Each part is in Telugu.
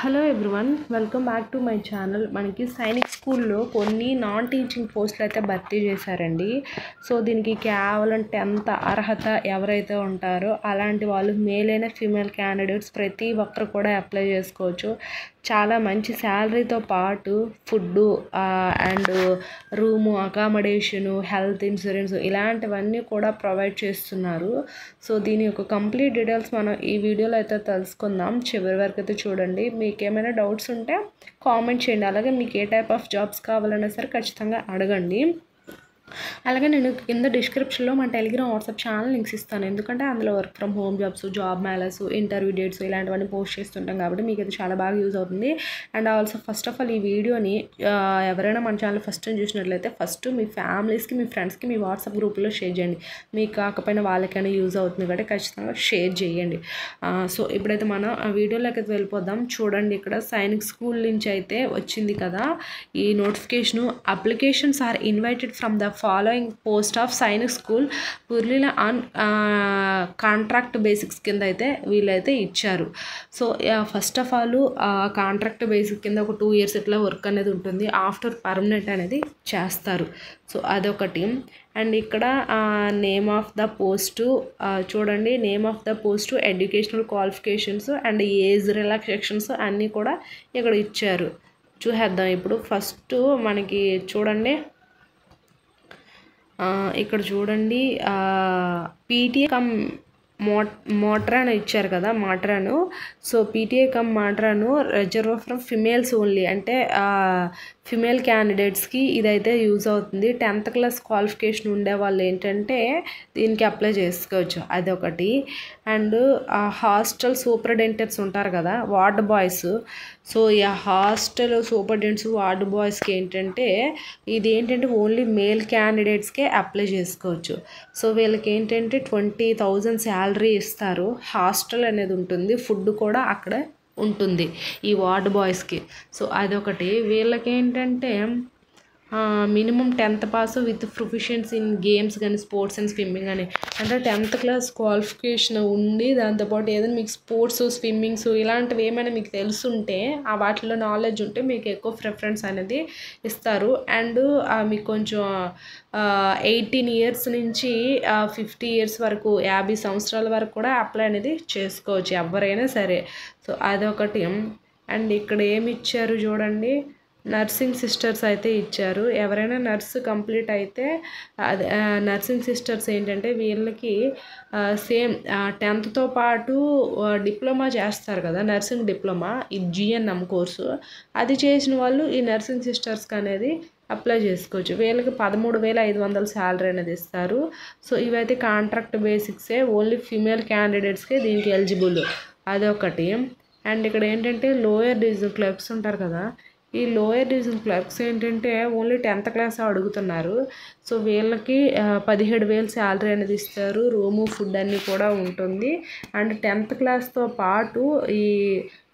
Hello everyone, welcome back to my channel. మనకి సైనిక్ స్కూల్లో కొన్ని నాన్ టీచింగ్ పోస్టులు అయితే భర్తీ చేశారండి. సో దీనికి కేవలం 10th అర్హత ఎవరైతే ఉంటారో అలాంటి వాళ్ళు మేల్ అయినా ఫీమేల్ క్యాండిడేట్స్ ప్రతి ఒక్కరు కూడా అప్లై చేసుకోవచ్చు. చాలా మంచి శాలరీతో పాటు food and room, accommodation, health insurance ఇలాంటివన్నీ కూడా ప్రొవైడ్ చేస్తున్నారు. సో దీని యొక్క కంప్లీట్ డీటెయిల్స్ మనం ఈ వీడియోలో అయితే తెలుసుకుందాం. చివరి వరకు అయితే చూడండి. మీకు ఏమైనా డౌట్స్ ఉంటే కామెంట్ చేయండి. అలాగే మీకు ఏ టైప్ ఆఫ్ జాబ్స్ కావాలన్నా సరే ఖచ్చితంగా అడగండి. అలాగే నేను కింద డిస్క్రిప్షన్లో మా టెలిగ్రామ్ వాట్సాప్ ఛానల్ లింక్స్ ఇస్తాను. ఎందుకంటే అందులో work from home jobs, job మేళస్, ఇంటర్వ్యూ డేట్స్ ఇలాంటివన్నీ పోస్ట్ చేస్తుంటాం కాబట్టి మీకు ఇది చాలా బాగా యూజ్ అవుతుంది. And also first of all ఈ వీడియోని ఎవరైనా మన ఛానల్ ఫస్ట్ టైం చూసినట్లయితే ఫస్ట్ మీ ఫ్యామిలీస్కి, మీ ఫ్రెండ్స్కి, మీ వాట్సాప్ గ్రూప్లో షేర్ చేయండి. మీకు కాకపోయినా వాళ్ళకైనా యూజ్ అవుతుంది కాబట్టి ఖచ్చితంగా షేర్ చేయండి. సో ఇప్పుడైతే మనం ఆ వీడియోలోకి అయితే వెళ్ళిపోదాం. చూడండి, ఇక్కడ సైనిక్ స్కూల్ నుంచి అయితే వచ్చింది కదా ఈ notification. Applications are invited from the following post of Sainik school Purulia on contract basics కింద అయితే వీళ్ళైతే ఇచ్చారు. So first of all contract basic కింద ఒక 2 years ఇట్లా వర్క్ అనేది ఉంటుంది. ఆఫ్టర్ పర్మనెంట్ అనేది చేస్తారు. సో అదొకటి. అండ్ ఇక్కడ నేమ్ ఆఫ్ ద పోస్టు చూడండి. Name of the post, educational qualifications and age relaxations అన్నీ కూడా ఇక్కడ ఇచ్చారు. చూసేద్దాం ఇప్పుడు. ఫస్ట్ మనకి చూడండి, ఇక్కడ చూడండి పీటీఏ కమ్ మోట్రాను ఇచ్చారు కదా, matron. So PTA cum matron reserve from females only, అంటే ఫిమేల్ క్యాండిడేట్స్కి ఇదైతే యూజ్ అవుతుంది. 10th class క్వాలిఫికేషన్ ఉండే వాళ్ళు ఏంటంటే దీనికి అప్లై చేసుకోవచ్చు, అదొకటి. అండ్ హాస్టల్ సూపరింటెండెంట్స్ ఉంటారు కదా, వార్డ్ బాయ్స్. సో ఈ హాస్టల్ సూపరింటెండెంట్స్, వార్డ్ బాయ్స్కి ఏంటంటే ఇదేంటంటే ఓన్లీ మేల్ క్యాండిడేట్స్కే అప్లై చేసుకోవచ్చు. సో వీళ్ళకి ఏంటంటే 20,000 శాలరీ ఇస్తారు. హాస్టల్ అనేది ఉంటుంది, ఫుడ్ కూడా అక్కడే ఉంటుంది ఈ వార్డ్ బాయ్స్కి. సో అదొకటి. వీళ్ళకి ఏంటంటే minimum 10th pass with proficiency in games కానీ, స్పోర్ట్స్ అండ్ స్విమ్మింగ్ అని. అంటే 10th class క్వాలిఫికేషన్ ఉండి దాంతోపాటు ఏదైనా మీకు స్పోర్ట్స్, స్విమ్మింగ్స్ ఇలాంటివి ఏమైనా మీకు తెలుసుంటే వాటిలో నాలెడ్జ్ ఉంటే మీకు ఎక్కువ ప్రిఫరెన్స్ అనేది ఇస్తారు. అండ్ మీకు కొంచెం 18 years నుంచి 50 years వరకు, 50 సంవత్సరాల వరకు కూడా అప్లై అనేది చేసుకోవచ్చు ఎవరైనా సరే. సో అదొకటి. అండ్ ఇక్కడ ఏమి ఇచ్చారు చూడండి, నర్సింగ్ సిస్టర్స్ అయితే ఇచ్చారు. ఎవరైనా నర్సు కంప్లీట్ అయితే అదే నర్సింగ్ సిస్టర్స్ ఏంటంటే వీళ్ళకి సేమ్ 10thతో పాటు డిప్లొమా చేస్తారు కదా, నర్సింగ్ డిప్లొమా, ఇది GNM కోర్సు. అది చేసిన వాళ్ళు ఈ నర్సింగ్ సిస్టర్స్కి అనేది అప్లై చేసుకోవచ్చు. వీళ్ళకి 13,500 శాలరీ అనేది ఇస్తారు. సో ఇవైతే కాంట్రాక్ట్ బేసిక్సే, ఓన్లీ ఫీమేల్ క్యాండిడేట్స్కే దీనికి ఎలిజిబుల్, అదొకటి. అండ్ ఇక్కడ ఏంటంటే లోయర్ డివిజన్ క్లర్క్స్ ఉంటారు కదా, ఈ లోయర్ డివిజన్ క్లర్క్స్ ఏంటంటే ఓన్లీ 10th class అడుగుతున్నారు. సో వీళ్ళకి 17,000 శాలరీ అనేది ఇస్తారు. రూము, ఫుడ్ అన్నీ కూడా ఉంటుంది. అండ్ 10th classతో పాటు ఈ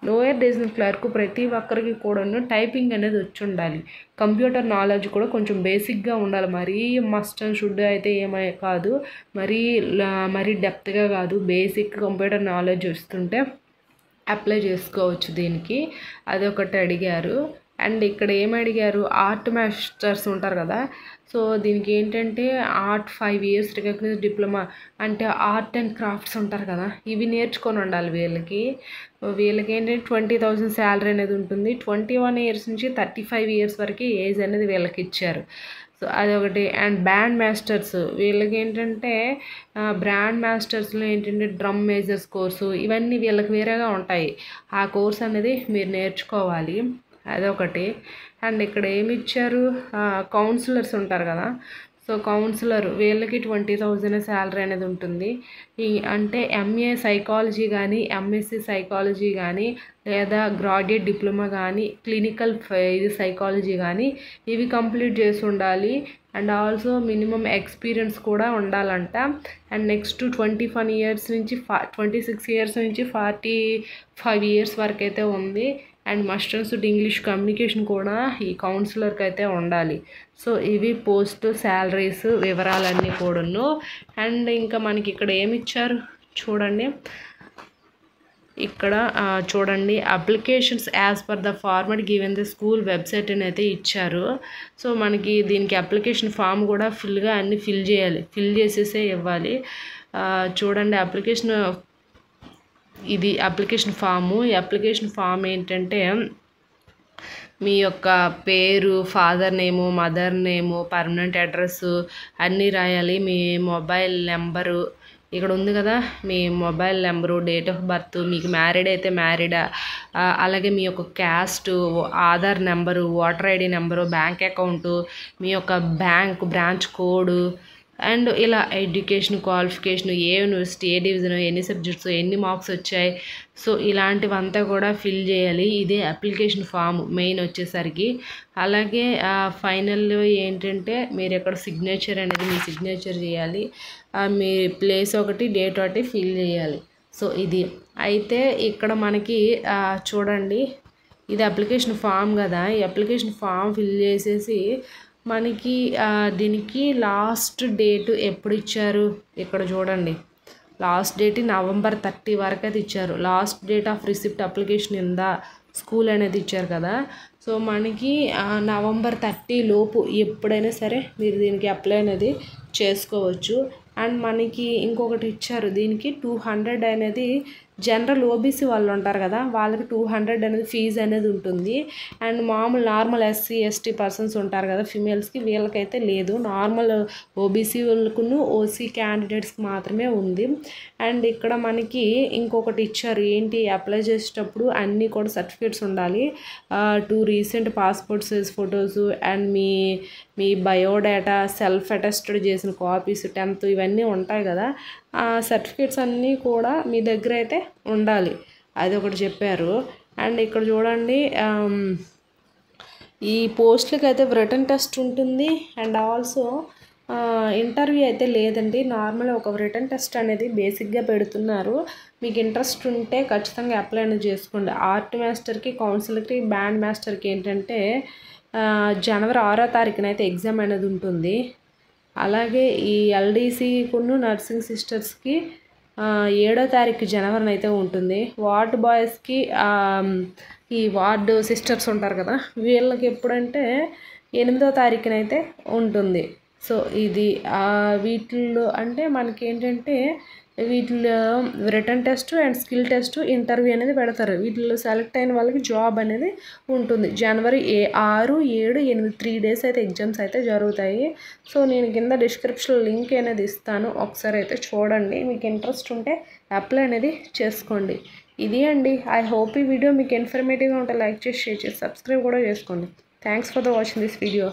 లోయర్ డివిజన్ క్లర్క్ ప్రతి ఒక్కరికి కూడాను టైపింగ్ అనేది వచ్చి ఉండాలి. కంప్యూటర్ నాలెడ్జ్ కూడా కొంచెం బేసిక్గా ఉండాలి. మరీ మస్ట్ అండ్ షుడ్ అయితే ఏమీ కాదు, మరీ డెప్త్గా కాదు, బేసిక్ కంప్యూటర్ నాలెడ్జ్ వస్తుంటే అప్లై చేసుకోవచ్చు దీనికి, అదొకటి అడిగారు. అండ్ ఇక్కడ ఏమి అడిగారు, ఆర్ట్ మాస్టర్స్ ఉంటారు కదా. సో దీనికి ఏంటంటే ఆర్ట్ 5 years రికగ్నైజ్డ్ డిప్లొమా, అంటే ఆర్ట్ అండ్ క్రాఫ్ట్స్ ఉంటారు కదా, ఇవి నేర్చుకొని ఉండాలి వీళ్ళకి. ఏంటంటే 20,000 శాలరీ అనేది ఉంటుంది. 21 years నుంచి 35 years వరకు ఏజ్ అనేది వీళ్ళకి ఇచ్చారు. సో అదొకటి. అండ్ బ్యాండ్ మాస్టర్స్, వీళ్ళకి ఏంటంటే బ్రాండ్ మాస్టర్స్లో ఏంటంటే డ్రమ్ మేజర్స్ కోర్సు, ఇవన్నీ వీళ్ళకి వేరేగా ఉంటాయి. ఆ కోర్స్ అనేది మీరు నేర్చుకోవాలి, అదొకటి. అండ్ ఇక్కడ ఏమి ఇచ్చారు, కౌన్సిలర్స్ ఉంటారు కదా. సో కౌన్సిలర్ వీళ్ళకి 20,000 శాలరీ అనేది ఉంటుంది. అంటే MA సైకాలజీ కానీ, MSc సైకాలజీ కానీ, లేదా గ్రాడ్యుయేట్ డిప్లొమా కానీ, క్లినికల్ ఇది సైకాలజీ కానీ ఇవి కంప్లీట్ చేసి ఉండాలి. అండ్ ఆల్సో మినిమం ఎక్స్పీరియన్స్ కూడా ఉండాలంట. అండ్ నెక్స్ట్ 21 years నుంచి 26 years నుంచి 45 years వరకు అయితే ఉంది. And must and should English communication కూడా ఈ కౌన్సిలర్కి అయితే ఉండాలి. సో ఇవి పోస్ట్ శాలరీస్ వివరాలన్నీ కూడాను. అండ్ ఇంకా మనకి ఇక్కడ ఏమి ఇచ్చారు చూడండి, ఇక్కడ చూడండి applications as per the format given the school website అని అయితే ఇచ్చారు. సో మనకి దీనికి అప్లికేషన్ ఫామ్ కూడా ఫుల్గా అన్నీ ఫిల్ చేయాలి, ఫిల్ చేసేసే ఇవ్వాలి. చూడండి అప్లికేషన్, ఇది అప్లికేషన్ ఫాము. ఈ అప్లికేషన్ ఫామ్ ఏంటంటే మీ యొక్క పేరు, father name, mother name, permanent address అన్నీ రాయాలి. మీ మొబైల్ నెంబరు ఇక్కడ ఉంది కదా, మీ mobile number, date of birth, మీకు మ్యారీడ్ అయితే మ్యారీడా, అలాగే మీ యొక్క caste, Aadhaar number, voter ID number, bank account, మీ యొక్క బ్రాంచ్ కోడు, అండ్ ఇలా ఎడ్యుకేషన్ క్వాలిఫికేషన్, ఏ యూనివర్సిటీ, ఏ డివిజన్, ఎన్ని సబ్జెక్ట్స్, ఎన్ని మార్క్స్ వచ్చాయి, సో ఇలాంటివంతా కూడా ఫిల్ చేయాలి. ఇదే అప్లికేషన్ ఫామ్ మెయిన్ వచ్చేసరికి. అలాగే ఫైనల్లో ఏంటంటే మీరు ఎక్కడ సిగ్నేచర్ అనేది మీ సిగ్నేచర్ చేయాలి, మీ ప్లేస్ ఒకటి, డేట్ ఒకటి ఫిల్ చేయాలి. సో ఇది అయితే ఇక్కడ మనకి చూడండి ఇది అప్లికేషన్ ఫామ్ కదా, ఈ అప్లికేషన్ ఫామ్ ఫిల్ చేసేసి మనకి దీనికి లాస్ట్ డేట్ ఎప్పుడు ఇచ్చారు ఇక్కడ చూడండి, లాస్ట్ డేట్ November 30 వరకు అయితే ఇచ్చారు. Last date of receipt application in the school అనేది ఇచ్చారు కదా. సో మనకి November 30 లోపు ఎప్పుడైనా సరే మీరు దీనికి అప్లై అనేది చేసుకోవచ్చు. అండ్ మనకి ఇంకొకటి ఇచ్చారు, దీనికి 200 అనేది జనరల్ ఓబీసీ వాళ్ళు ఉంటారు కదా, వాళ్ళకి 200 అనేది ఫీజు అనేది ఉంటుంది. And normal SC ST persons ఉంటారు కదా ఫిమేల్స్కి, వీళ్ళకైతే లేదు. నార్మల్ ఓబీసీ వాళ్ళకును ఓసీ క్యాండిడేట్స్కి మాత్రమే ఉంది. అండ్ ఇక్కడ మనకి ఇంకొకటి ఇచ్చారు, ఏంటి అప్లై చేసేటప్పుడు అన్నీ కూడా సర్టిఫికేట్స్ ఉండాలి. 2 recent passport size photos and me biodata, self attested చేసిన కాపీస్, 10th ఇవన్నీ ఉంటాయి కదా, ఆ సర్టిఫికేట్స్ అన్నీ కూడా మీ దగ్గర అయితే ఉండాలి, అది ఒకటి చెప్పారు. అండ్ ఇక్కడ చూడండి ఈ పోస్టులకి అయితే రిటన్ టెస్ట్ ఉంటుంది. అండ్ ఆల్సో ఇంటర్వ్యూ అయితే లేదండి, నార్మల్ ఒక రిటన్ టెస్ట్ అనేది బేసిక్గా పెడుతున్నారు. మీకు ఇంట్రెస్ట్ ఉంటే ఖచ్చితంగా అప్లై అనేది చేసుకోండి. ఆర్ట్ మాస్టర్కి, కౌన్సిలర్కి, బ్యాండ్ మాస్టర్కి ఏంటంటే January 6వ తారీఖున అయితే ఎగ్జామ్ అనేది ఉంటుంది. అలాగే ఈ ఎల్డీసీకును నర్సింగ్ సిస్టర్స్కి 7వ తారీఖు జనవరిని అయితే ఉంటుంది. వార్డ్ బాయ్స్కి ఈ వార్డు సిస్టర్స్ ఉంటారు కదా, వీళ్ళకి ఎప్పుడంటే 8వ తారీఖున అయితే ఉంటుంది. సో ఇది వీటిల్లో అంటే మనకి ఏంటంటే వీటిలో written test and skill test, interview అనేది పెడతారు. వీటిలో సెలెక్ట్ అయిన వాళ్ళకి జాబ్ అనేది ఉంటుంది. January 6, 7, 8 3 days అయితే ఎగ్జామ్స్ అయితే జరుగుతాయి. సో నేను కింద డిస్క్రిప్షన్లో లింక్ అనేది ఇస్తాను, ఒకసారి అయితే చూడండి. మీకు ఇంట్రెస్ట్ ఉంటే అప్లై అనేది చేసుకోండి. ఇది అండి, ఐ హోప్ ఈ వీడియో మీకు ఇన్ఫర్మేటివ్గా ఉంటే లైక్ చేసి, షేర్ చేసి, సబ్స్క్రైబ్ కూడా చేసుకోండి. Thanks for the watching this video.